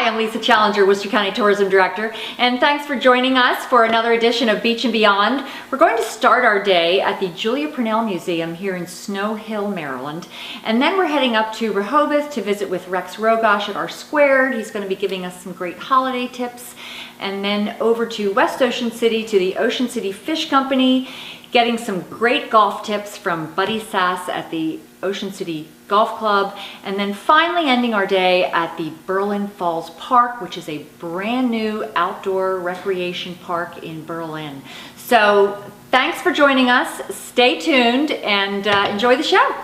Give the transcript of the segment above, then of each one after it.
Hi, I'm Lisa Challenger, Worcester County Tourism Director, and thanks for joining us for another edition of Beach and Beyond. We're going to start our day at the Julia Purnell Museum here in Snow Hill, Maryland, and then we're heading up to Rehoboth to visit with Rex Rogosh at our Squared. He's going to be giving us some great holiday tips, and then over to West Ocean City to the Ocean City Fish Company, getting some great golf tips from Buddy Sass at the Ocean City Golf Club, and then finally ending our day at the Berlin Falls Park, which is a brand new outdoor recreation park in Berlin. So thanks for joining us. Stay tuned and enjoy the show.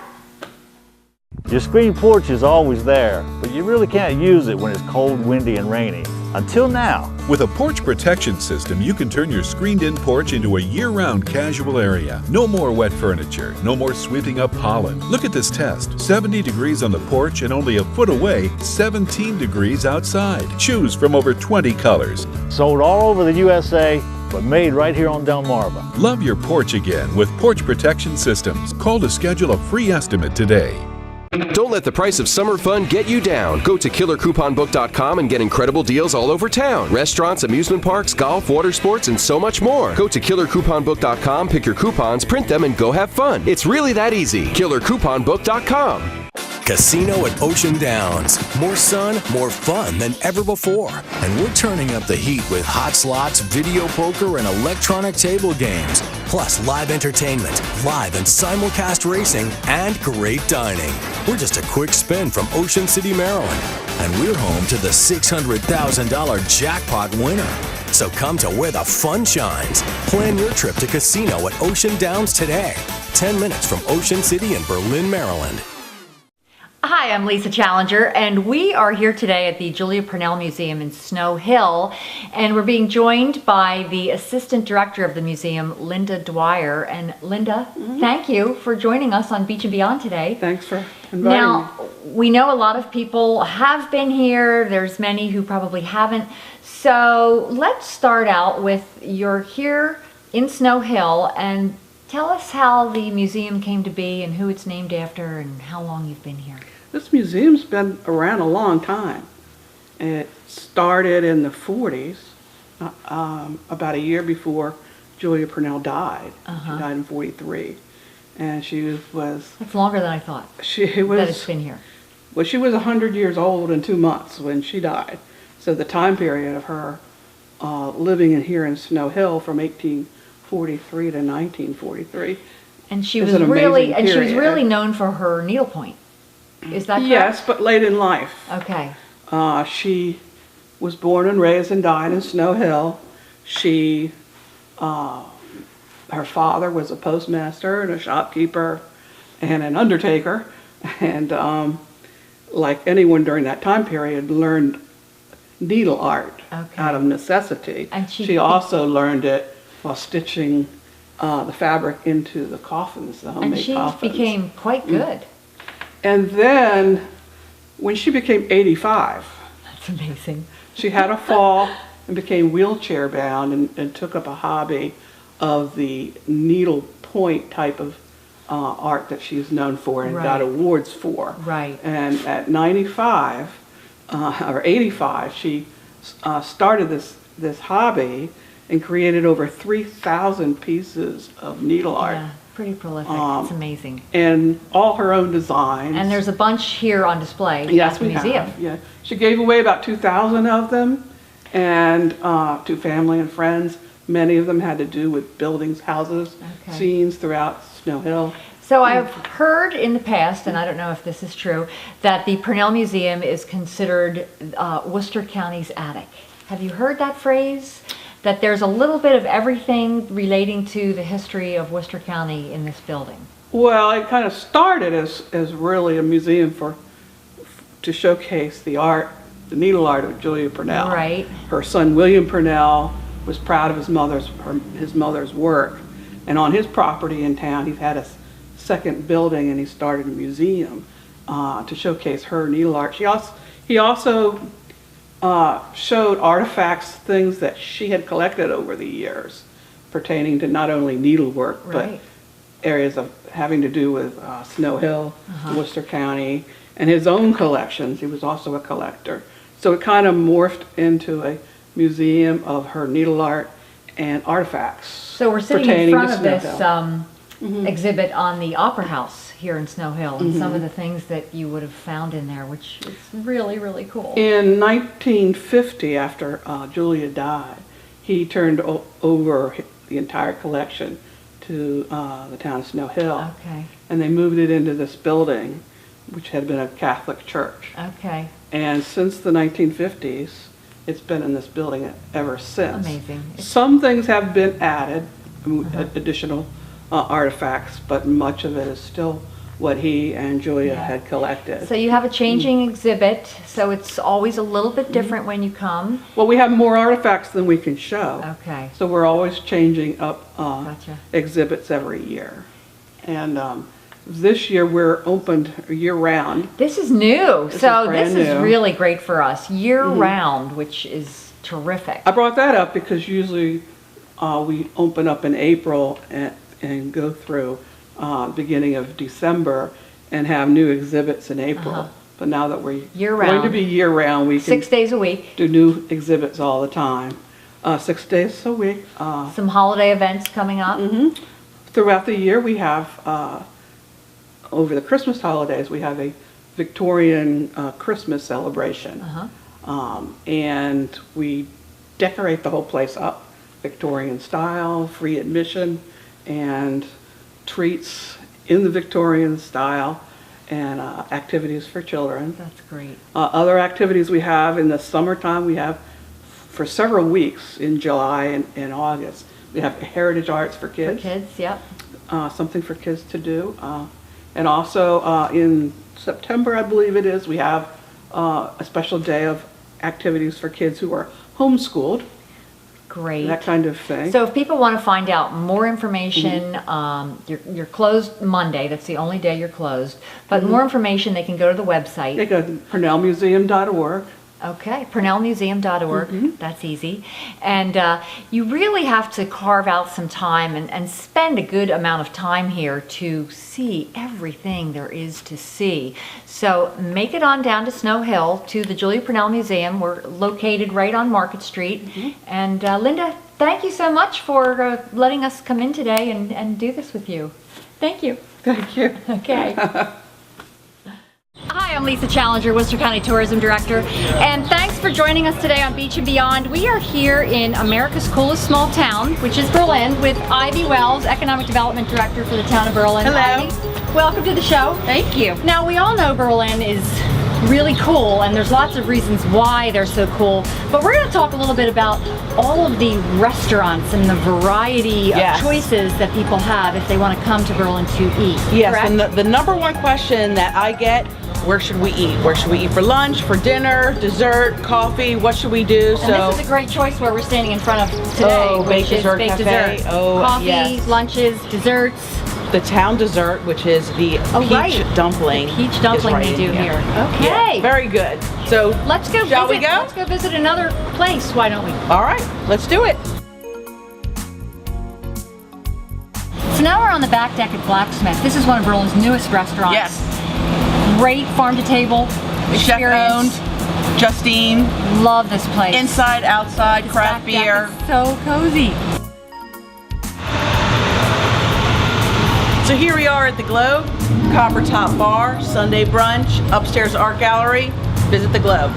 Your screen porch is always there, but you really can't use it when it's cold, windy, and rainy. Until now. With a porch protection system, you can turn your screened-in porch into a year-round casual area. No more wet furniture, no more sweeping up pollen. Look at this test. 70 degrees on the porch and only a foot away, 17 degrees outside. Choose from over 20 colors. Sold all over the USA, but made right here on Delmarva. Love your porch again with porch protection systems. Call to schedule a free estimate today. Don't let the price of summer fun get you down. Go to killercouponbook.com and get incredible deals all over town. Restaurants, amusement parks, golf, water sports, and so much more. Go to killercouponbook.com, pick your coupons, print them, and go have fun. It's really that easy. killercouponbook.com. Casino at Ocean Downs. More sun, more fun than ever before. And we're turning up the heat with hot slots, video poker, and electronic table games. Plus live entertainment, live and simulcast racing, and great dining. We're just a quick spin from Ocean City, Maryland. And we're home to the $600,000 jackpot winner. So come to where the fun shines. Plan your trip to Casino at Ocean Downs today. 10 minutes from Ocean City in Berlin, Maryland. Hi, I'm Lisa Challenger, and we are here today at the Julia Purnell Museum in Snow Hill, and we're being joined by the Assistant Director of the museum, Linda Dwyer. And Linda, thank you for joining us on Beach and Beyond today. Thanks for inviting me. Now, we know a lot of people have been here. There's many who probably haven't. So let's start out with, you're here in Snow Hill, and tell us how the museum came to be and who it's named after and how long you've been here. This museum's been around a long time. It started in the 40s, about a year before Julia Purnell died. She died in 43. And she was... That's longer than I thought. She was... That it's been here. Well, she was 100 years old in 2 months when she died. So the time period of her living in here in Snow Hill from 1843 to 1943. And she was really known for her needlepoint. Is that correct? Yes, but late in life. Okay. She was born and raised and died in Snow Hill. She, her father was a postmaster and a shopkeeper and an undertaker, and like anyone during that time period, learned needle art out of necessity. And she also learned it while stitching the fabric into the coffins, the homemade coffins. And she became quite good. And then, when she became 85, that's amazing. She had a fall and became wheelchair bound and took up a hobby of the needle point type of art that she's known for and got awards for. Right. And at 95 or 85, she started this hobby and created over 3,000 pieces of needle art. Yeah. Pretty prolific. It's amazing. And all her own designs. And there's a bunch here on display at the museum. Yeah. She gave away about 2,000 of them, and to family and friends. Many of them had to do with buildings, houses, scenes throughout Snow Hill. So I've heard in the past, and I don't know if this is true, that the Purnell Museum is considered Worcester County's attic. Have you heard that phrase? That there's a little bit of everything relating to the history of Worcester County in this building. Well, it kind of started as really a museum to showcase the art, the needle art of Julia Purnell. Right. Her son William Purnell was proud of his mother's work, and on his property in town, he had a second building, and he started a museum to showcase her needle art. He also showed artifacts, things that she had collected over the years, pertaining to not only needlework, but areas of having to do with Snow Hill, Worcester County, and his own collections. He was also a collector. So it kind of morphed into a museum of her needle art and artifacts. So we're sitting in pertaining front to of this Snow Hill. exhibit on the Opera House here in Snow Hill, and some of the things that you would have found in there, which is really, really cool. In 1950, after Julia died, he turned over the entire collection to the town of Snow Hill. Okay. And they moved it into this building, which had been a Catholic church. Okay. And since the 1950s, it's been in this building ever since. Amazing. Some things have been added, additional artifacts, but much of it is still what he and Julia had collected. So you have a changing exhibit, so it's always a little bit different when you come. Well, we have more artifacts than we can show. Okay. So we're always changing up Gotcha. exhibits every year. And this year we're opened year-round. This is new, This so is brand this is new. really great for us, year-round, which is terrific. I brought that up because usually we open up in April and go through beginning of December and have new exhibits in April. But now that we're Year-round. going to be year-round, we can 6 days a week, do new exhibits all the time. 6 days a week. some holiday events coming up. Throughout the year, we have, over the Christmas holidays, we have a Victorian Christmas celebration. And we decorate the whole place up, Victorian style, free admission, and treats in the Victorian style, and activities for children. That's great. Other activities we have in the summertime, we have for several weeks in July and August. We have heritage arts for For kids. kids, yep. Something for kids to do. And also in September, I believe it is, we have a special day of activities for kids who are homeschooled, Great. that kind of thing. So if people want to find out more information, you're closed Monday, that's the only day you're closed, but more information, they can go to the website. They go to PurnellMuseum.org. Okay, PurnellMuseum.org, that's easy. And you really have to carve out some time and spend a good amount of time here to see everything there is to see. So make it on down to Snow Hill to the Julia Purnell Museum. We're located right on Market Street. And Linda, thank you so much for letting us come in today and do this with you. Thank you. Thank you. Okay. Hi, I'm Lisa Challenger, Worcester County Tourism Director, and thanks for joining us today on Beach and Beyond. We are here in America's coolest small town, which is Berlin, with Ivy Wells, Economic Development Director for the town of Berlin. Hello. Ivy, welcome to the show. Thank you. Now, we all know Berlin is really cool, and there's lots of reasons why they're so cool, but we're going to talk a little bit about all of the restaurants and the variety of choices that people have if they want to come to Berlin to eat. Yes, correct? and the number one question that I get, where should we eat? Where should we eat for lunch, for dinner, dessert, coffee? What should we do? And this is a great choice where we're standing in front of today, Oh, which Baked is Dessert baked Cafe. dessert. Oh, Coffee, yes. lunches, desserts. the town dessert, which is the peach dumpling. The peach is dumpling right they in do here. Okay. Yeah, very good. So Let's go shall visit, we go? Let's go visit another place, why don't we? All right, let's do it. So now we're on the back deck at Blacksmith. This is one of Berlin's newest restaurants. Yes. Great farm to table Chef experience. owned, Justine. Love this place. Inside, outside, This craft back deck beer. is so cozy. So here we are at the Globe, Copper Top Bar, Sunday brunch, upstairs art gallery. Visit the Globe.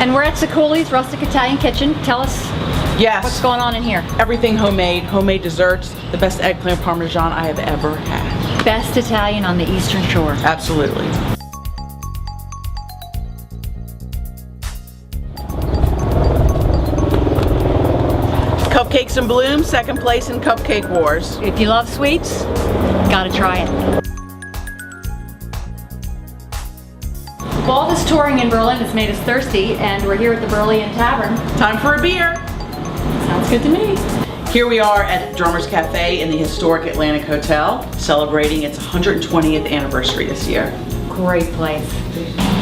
And we're at Sicoli's Rustic Italian Kitchen. Tell us Yes. what's going on in here. Everything homemade desserts, the best eggplant parmesan I have ever had. Best Italian on the Eastern Shore. Absolutely. Cupcakes and Bloom, second place in Cupcake Wars. If you love sweets, gotta try it. All this touring in Berlin has made us thirsty, and we're here at the Berlin Tavern. Time for a beer. Sounds good to me. Here we are at Drummer's Cafe in the historic Atlantic Hotel, celebrating its 120th anniversary this year. Great place.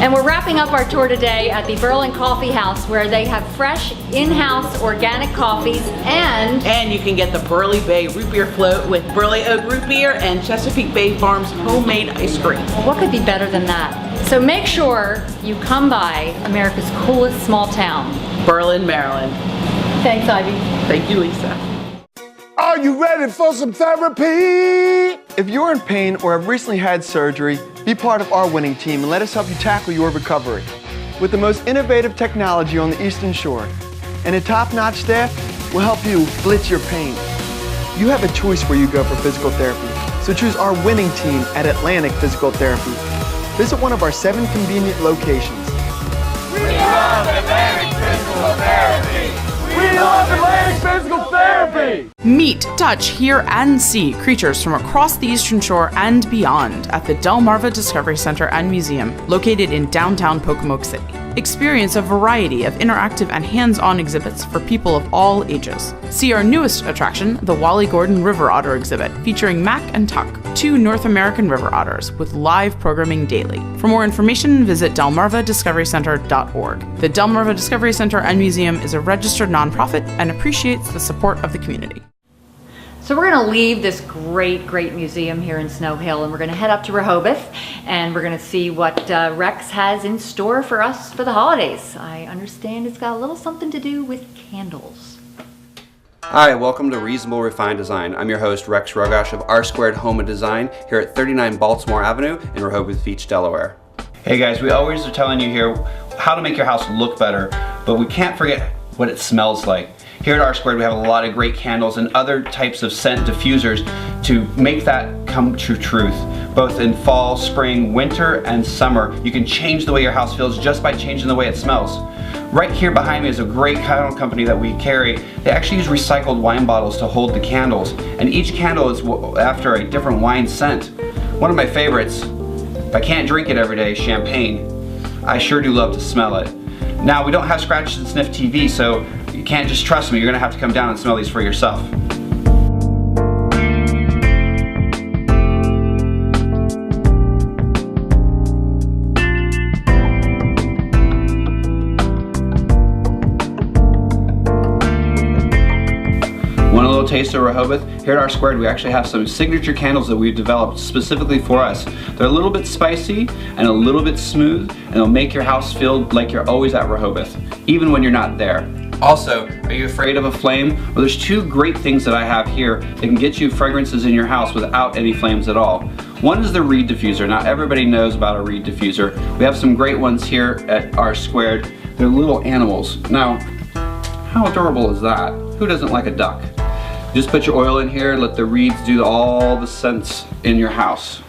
And we're wrapping up our tour today at the Berlin Coffee House, where they have fresh, in-house organic coffees, and you can get the Burley Bay root beer float with Burley Oak root beer and Chesapeake Bay Farms homemade ice cream. What could be better than that? So make sure you come by America's coolest small town, Berlin, Maryland. Thanks, Ivy. Thank you, Lisa. Are you ready for some therapy? If you're in pain or have recently had surgery, be part of our winning team and let us help you tackle your recovery. With the most innovative technology on the Eastern Shore and a top-notch staff, we'll help you blitz your pain. You have a choice where you go for physical therapy, so choose our winning team at Atlantic Physical Therapy. Visit one of our 7 convenient locations. We love Atlantic Physical Therapy! We love Atlantic Physical Therapy! Meet, touch, hear, and see creatures from across the Eastern Shore and beyond at the Delmarva Discovery Center and Museum, located in downtown Pocomoke City. Experience a variety of interactive and hands-on exhibits for people of all ages. See our newest attraction, the Wally Gordon River Otter exhibit, featuring Mac and Tuck, 2 North American river otters, with live programming daily. For more information, visit delmarvadiscoverycenter.org. The Delmarva Discovery Center and Museum is a registered nonprofit and appreciates the support of the community. So we're going to leave this great museum here in Snow Hill, and we're going to head up to Rehoboth, and we're going to see what Rex has in store for us for the holidays. I understand it's got a little something to do with candles. Hi, welcome to Reasonable Refined Design. I'm your host, Rex Rogash of R² Home and Design here at 39 Baltimore Avenue in Rehoboth Beach, Delaware. Hey guys, we always are telling you here how to make your house look better, but we can't forget what it smells like. Here at R² we have a lot of great candles and other types of scent diffusers to make that come to truth. Both in fall, spring, winter, and summer, you can change the way your house feels just by changing the way it smells. Right here behind me is a great candle company that we carry. They actually use recycled wine bottles to hold the candles, and each candle is after a different wine scent. One of my favorites, if I can't drink it every day, champagne. I sure do love to smell it. Now, we don't have scratch and sniff TV, so you can't just trust me. You're gonna have to come down and smell these for yourself. Want a little taste of Rehoboth? Here at R², we actually have some signature candles that we've developed specifically for us. They're a little bit spicy and a little bit smooth, and they'll make your house feel like you're always at Rehoboth, even when you're not there. Also, are you afraid of a flame? Well, there's 2 great things that I have here that can get you fragrances in your house without any flames at all. One is the reed diffuser. Now, everybody knows about a reed diffuser. We have some great ones here at R². They're little animals. Now, how adorable is that? Who doesn't like a duck? Just put your oil in here, let the reeds do all the scents in your house.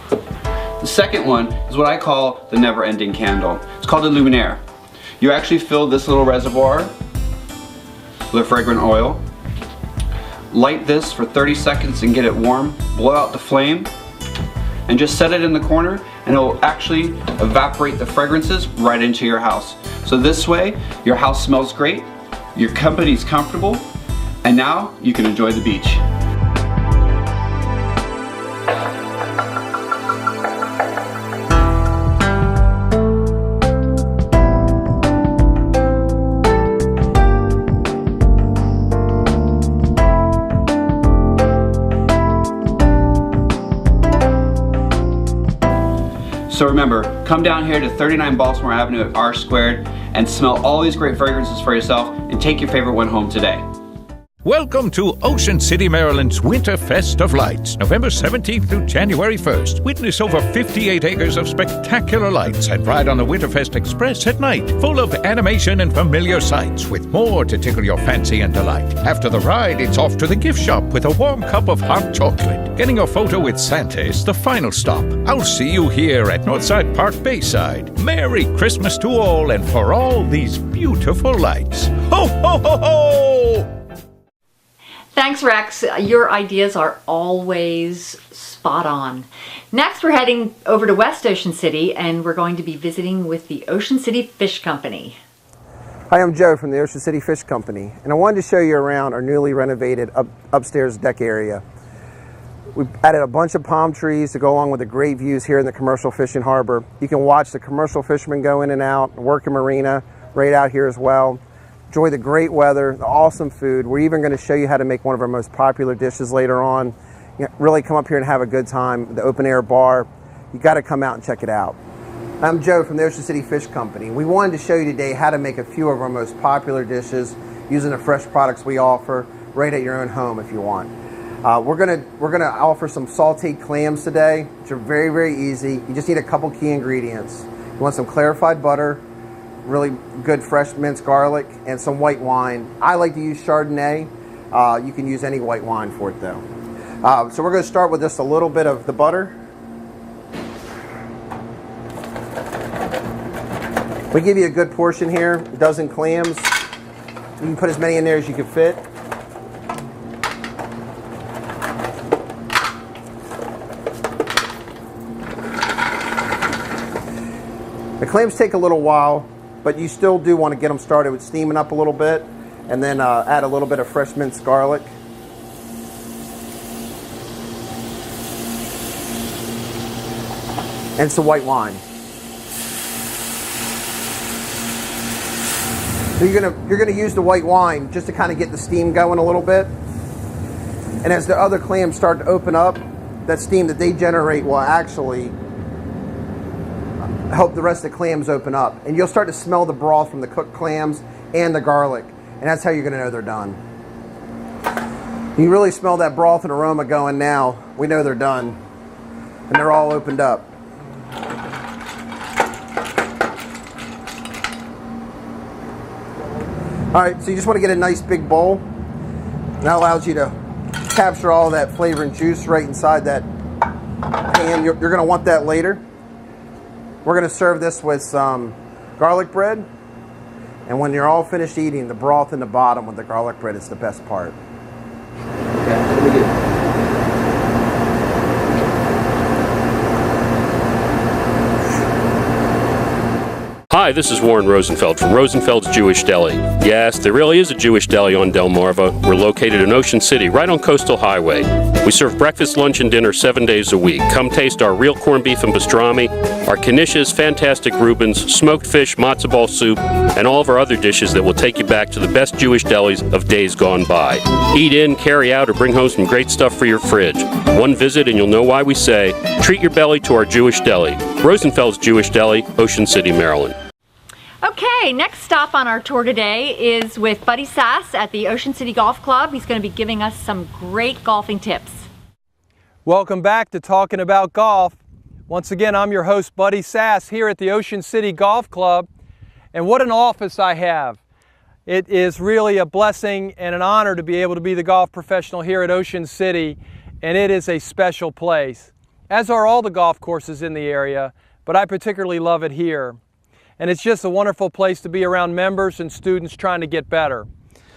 The second one is what I call the never-ending candle. It's called a luminaire. You actually fill this little reservoir with a fragrant oil, light this for 30 seconds and get it warm, blow out the flame, and just set it in the corner, and it will actually evaporate the fragrances right into your house. So this way, your house smells great, your company's comfortable, and now you can enjoy the beach. So remember, come down here to 39 Baltimore Avenue at R² and smell all these great fragrances for yourself and take your favorite one home today. Welcome to Ocean City, Maryland's Winterfest of Lights, November 17th through January 1st. Witness over 58 acres of spectacular lights and ride on the Winterfest Express at night, full of animation and familiar sights, with more to tickle your fancy and delight. After the ride, it's off to the gift shop with a warm cup of hot chocolate. Getting a photo with Santa is the final stop. I'll see you here at Northside Park Bayside. Merry Christmas to all, and for all these beautiful lights. Ho, ho, ho, ho! Thanks, Rex. Your ideas are always spot on. Next, we're heading over to West Ocean City, and we're going to be visiting with the Ocean City Fish Company. Hi, I'm Joe from the Ocean City Fish Company, and I wanted to show you around our newly renovated upstairs deck area. We've added a bunch of palm trees to go along with the great views here in the commercial fishing harbor. You can watch the commercial fishermen go in and out, work in marina right out here as well. Enjoy the great weather, the awesome food. We're even going to show you how to make one of our most popular dishes later on. You know, really come up here and have a good time. The open air bar, you got to come out and check it out. I'm Joe from the Ocean City Fish Company. We wanted to show you today how to make a few of our most popular dishes using the fresh products we offer right at your own home if you want. We're gonna offer some sauteed clams today, which are very, very easy. You just need a couple key ingredients. You want some clarified butter, really good fresh minced garlic, and some white wine. I like to use Chardonnay. You can use any white wine for it though. So we're going to start with just a little bit of the butter. We give you a good portion here, a dozen clams. You can put as many in there as you can fit. The clams take a little while, but you still do want to get them started with steaming up a little bit, and then add a little bit of fresh minced garlic. And some white wine. So you're gonna use the white wine just to kind of get the steam going a little bit. And as the other clams start to open up, that steam that they generate will actually help the rest of the clams open up. And you'll start to smell the broth from the cooked clams and the garlic. And that's how you're gonna know they're done. You really smell that broth and aroma going now. We know they're done. And they're all opened up. All right, so you just want to get a nice big bowl. And that allows you to capture all that flavor and juice right inside that pan. You're going to want that later. We're going to serve this with some garlic bread. And when you're all finished eating, the broth in the bottom with the garlic bread is the best part. Okay, let me get it. Hi, this is Warren Rosenfeld from Rosenfeld's Jewish Deli. Yes, there really is a Jewish deli on Delmarva. We're located in Ocean City, right on Coastal Highway. We serve breakfast, lunch, and dinner 7 days a week. Come taste our real corned beef and pastrami, our knishes, fantastic Reubens, smoked fish, matzo ball soup, and all of our other dishes that will take you back to the best Jewish delis of days gone by. Eat in, carry out, or bring home some great stuff for your fridge. One visit and you'll know why we say, treat your belly to our Jewish Deli. Rosenfeld's Jewish Deli, Ocean City, Maryland. Okay, next stop on our tour today is with Buddy Sass at the Ocean City Golf Club. He's going to be giving us some great golfing tips. Welcome back to Talking About Golf. Once again, I'm your host, Buddy Sass, here at the Ocean City Golf Club. And what an office I have. It is really a blessing and an honor to be able to be the golf professional here at Ocean City, and it is a special place, as are all the golf courses in the area, but I particularly love it here. And it's just a wonderful place to be around members and students trying to get better.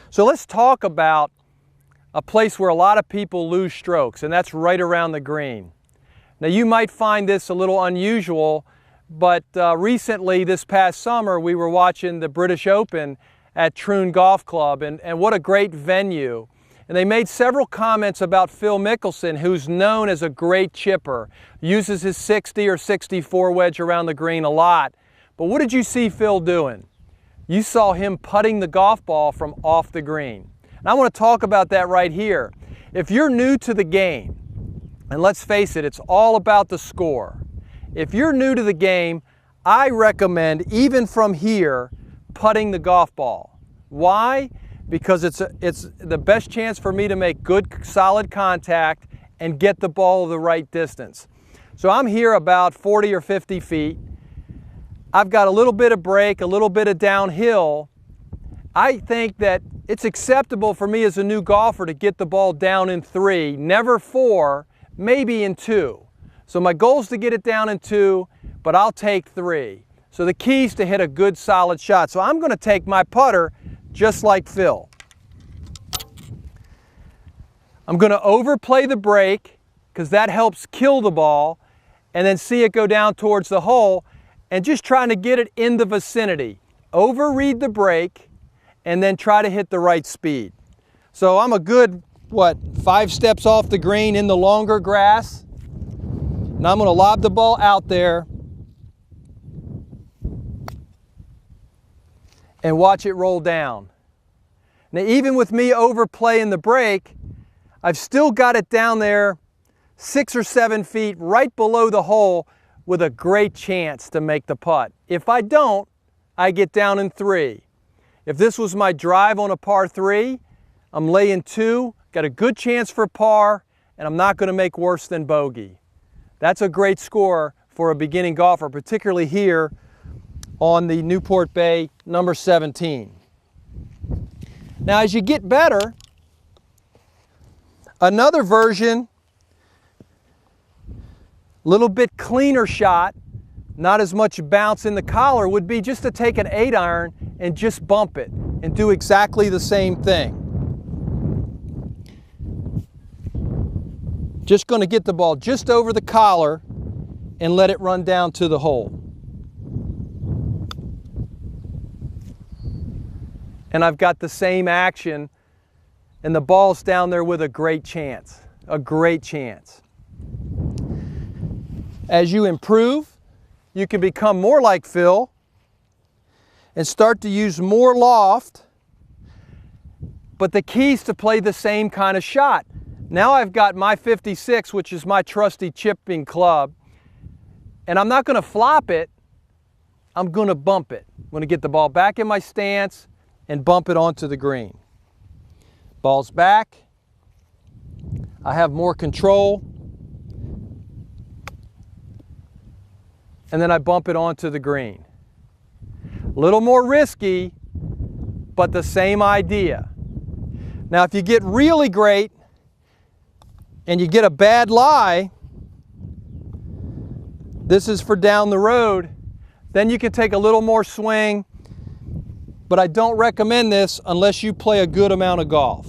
So let's talk about a place where a lot of people lose strokes, and that's right around the green. Now you might find this a little unusual, but recently this past summer we were watching the British Open at Troon Golf Club, and what a great venue. And they made several comments about Phil Mickelson, who's known as a great chipper, uses his 60 or 64 wedge around the green a lot. But what did you see Phil doing? You saw him putting the golf ball from off the green. And I want to talk about that right here. If you're new to the game, and let's face it, it's all about the score. If you're new to the game, I recommend, even from here, putting the golf ball. Why? Because it's the best chance for me to make good, solid contact and get the ball the right distance. So I'm here about 40 or 50 feet. I've got a little bit of break, a little bit of downhill. I think that it's acceptable for me as a new golfer to get the ball down in 3, never 4, maybe in 2. So my goal is to get it down in 2, but I'll take 3. So the key is to hit a good solid shot. So I'm going to take my putter just like Phil. I'm going to overplay the break because that helps kill the ball, and then see it go down towards the hole, and just trying to get it in the vicinity. Overread the break and then try to hit the right speed. So I'm a good what, 5 steps off the green in the longer grass. And I'm going to lob the ball out there and watch it roll down. Now, even with me overplaying the break, I've still got it down there 6 or 7 feet right below the hole with a great chance to make the putt. If I don't, I get down in 3. If this was my drive on a par 3, I'm laying 2, got a good chance for par, and I'm not going to make worse than bogey. That's a great score for a beginning golfer, particularly here on the Newport Bay number 17. Now, as you get better, another version, little bit cleaner shot, not as much bounce in the collar, would be just to take an 8-iron and just bump it and do exactly the same thing. Just going to get the ball just over the collar and let it run down to the hole. And I've got the same action, and the ball's down there with a great chance, a great chance. As you improve, you can become more like Phil and start to use more loft, but the key is to play the same kind of shot. Now I've got my 56, which is my trusty chipping club, and I'm not going to flop it, I'm going to bump it. I'm going to get the ball back in my stance and bump it onto the green. Ball's back, I have more control, and then I bump it onto the green. A little more risky, but the same idea. Now, if you get really great and you get a bad lie, this is for down the road, then you can take a little more swing, but I don't recommend this unless you play a good amount of golf.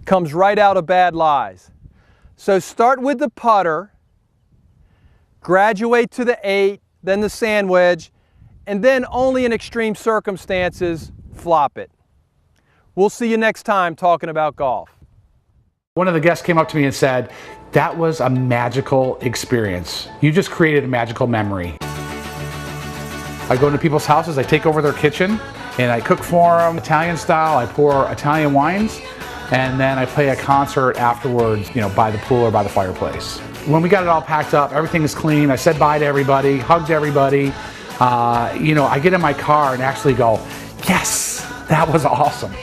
Comes right out of bad lies. So start with the putter, graduate to the 8, then the sand wedge, and then only in extreme circumstances, flop it. We'll see you next time talking about golf. One of the guests came up to me and said, "That was a magical experience. You just created a magical memory." I go into people's houses, I take over their kitchen, and I cook for them Italian style. I pour Italian wines, and then I play a concert afterwards, by the pool or by the fireplace. When we got it all packed up, everything is clean. I said bye to everybody, hugged everybody. I get in my car and actually go, yes, that was awesome.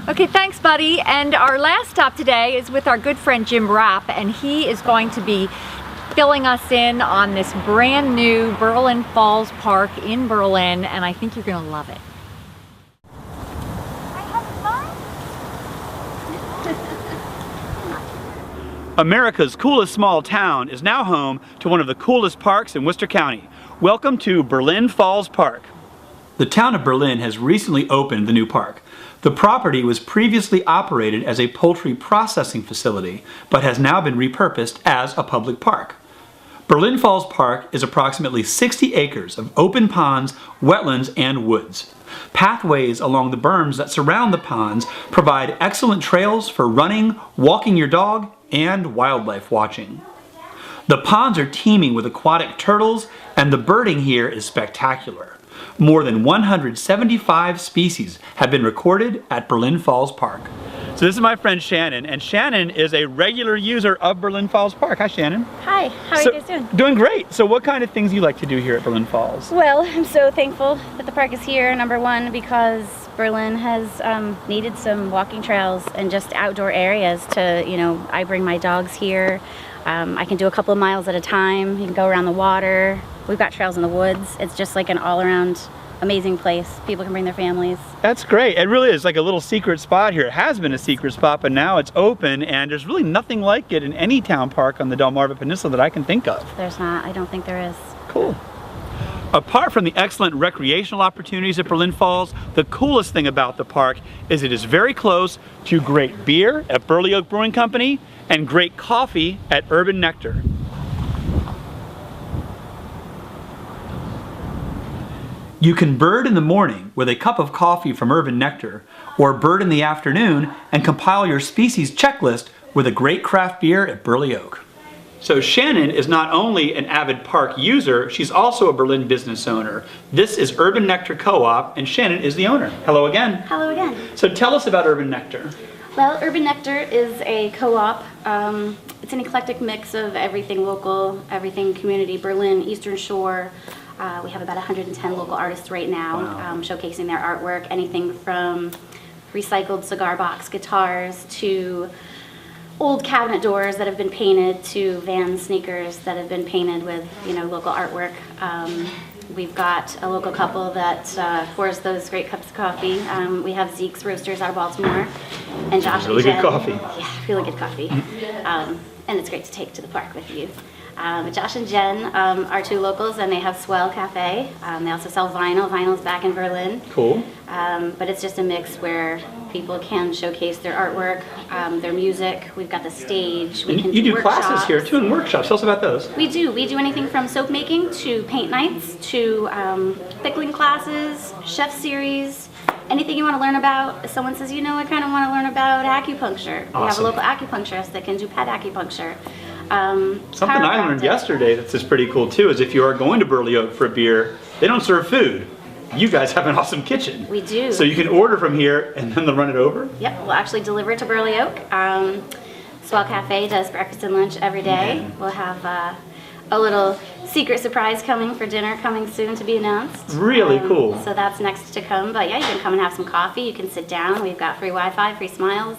Okay, thanks, buddy. And our last stop today is with our good friend Jim Rapp, and he is going to be filling us in on this brand new Berlin Falls Park in Berlin, and I think you're going to love it. America's coolest small town is now home to one of the coolest parks in Worcester County. Welcome to Berlin Falls Park. The town of Berlin has recently opened the new park. The property was previously operated as a poultry processing facility, but has now been repurposed as a public park. Berlin Falls Park is approximately 60 acres of open ponds, wetlands, and woods. Pathways along the berms that surround the ponds provide excellent trails for running, walking your dog, and wildlife watching. The ponds are teeming with aquatic turtles, and the birding here is spectacular. More than 175 species have been recorded at Berlin Falls Park. So this is my friend Shannon, and Shannon is a regular user of Berlin Falls Park. Hi, Shannon. Hi, how are you guys doing? Doing great. So what kind of things do you like to do here at Berlin Falls? Well, I'm so thankful that the park is here, number one, because Berlin has needed some walking trails and just outdoor areas to, I bring my dogs here. I can do a couple of miles at a time. You can go around the water. We've got trails in the woods. It's just like an all-around amazing place. People can bring their families. That's great. It really is like a little secret spot here. It has been a secret spot, but now it's open, and there's really nothing like it in any town park on the Delmarva Peninsula that I can think of. There's not. I don't think there is. Cool. Apart from the excellent recreational opportunities at Berlin Falls, the coolest thing about the park is it is very close to great beer at Burley Oak Brewing Company and great coffee at Urban Nectar. You can bird in the morning with a cup of coffee from Urban Nectar, or bird in the afternoon and compile your species checklist with a great craft beer at Burley Oak. So Shannon is not only an avid park user, she's also a Berlin business owner. This is Urban Nectar Co-op, and Shannon is the owner. Hello again. Hello again. So tell us about Urban Nectar. Well, Urban Nectar is a co-op. It's an eclectic mix of everything local, everything community, Berlin, Eastern Shore. We have about 110 local artists right now showcasing their artwork, anything from recycled cigar box guitars to old cabinet doors that have been painted to Vans sneakers that have been painted with, local artwork. We've got a local couple that pours those great cups of coffee. We have Zeke's Roasters out of Baltimore, and Josh and Jen. Really good coffee. Yeah, really good coffee. And it's great to take to the park with you. Josh and Jen are two locals, and they have Swell Cafe. They also sell vinyl. Vinyl's back in Berlin. Cool. But it's just a mix where people can showcase their artwork, their music. We've got the stage. We can you do workshops. classes here too, and workshops. Tell us about those. We do. We do anything from soap making to paint nights to pickling classes, chef series. Anything you want to learn about. If someone says, I kind of want to learn about acupuncture. Awesome. We have a local acupuncturist that can do pet acupuncture. Something I learned yesterday that's just pretty cool too is if you are going to Burley Oak for a beer, they don't serve food. You guys have an awesome kitchen. We do. So you can order from here and then they'll run it over? Yep, we'll actually deliver it to Burley Oak. Swell Cafe does breakfast and lunch every day. We'll have a little secret surprise coming for dinner coming soon to be announced. Really cool. So that's next to come. But yeah, you can come and have some coffee. You can sit down. We've got free Wi-Fi, free smiles.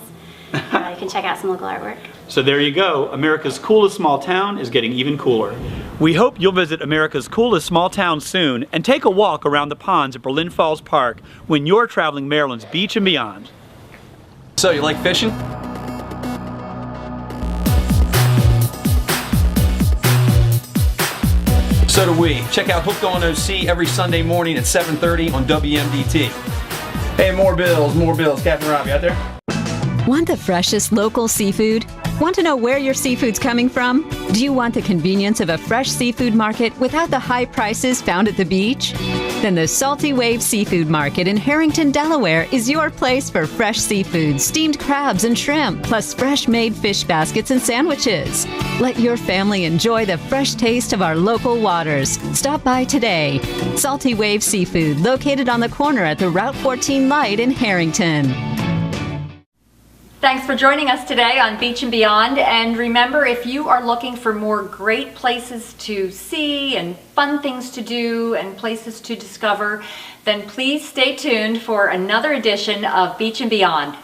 You can check out some local artwork. So there you go. America's coolest small town is getting even cooler. We hope you'll visit America's coolest small town soon and take a walk around the ponds at Berlin Falls Park when you're traveling Maryland's beach and beyond. So you like fishing? So do we. Check out Hooked on OC every Sunday morning at 7:30 on WMDT. Hey, more bills. Captain Rob, you out there? Want the freshest local seafood? Want to know where your seafood's coming from? Do you want the convenience of a fresh seafood market without the high prices found at the beach? Then the Salty Wave Seafood Market in Harrington, Delaware is your place for fresh seafood, steamed crabs and shrimp, plus fresh-made fish baskets and sandwiches. Let your family enjoy the fresh taste of our local waters. Stop by today. Salty Wave Seafood, located on the corner at the Route 14 light in Harrington. Thanks for joining us today on Beach and Beyond. And remember, if you are looking for more great places to see and fun things to do and places to discover, then please stay tuned for another edition of Beach and Beyond.